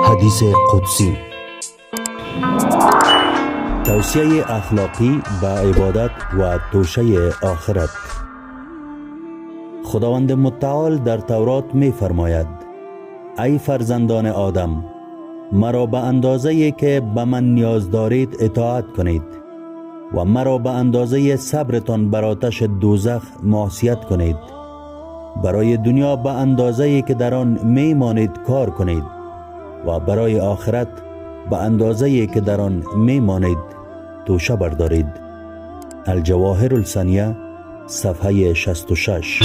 حدیث قدسی، توصیه اخلاقی به عبادت و توشه آخرت. خداوند متعال در تورات می فرماید: ای فرزندان آدم، مرا به اندازه‌ای که به من نیاز دارید اطاعت کنید و مرا به اندازه صبرتان بر آتش دوزخ معصیت کنید. برای دنیا به اندازه‌ای که در آن می مانید کار کنید و برای آخرت به اندازه‌ای که در آن می مانید توشه بردارید. الجواهر الثانیه، صفحه 66.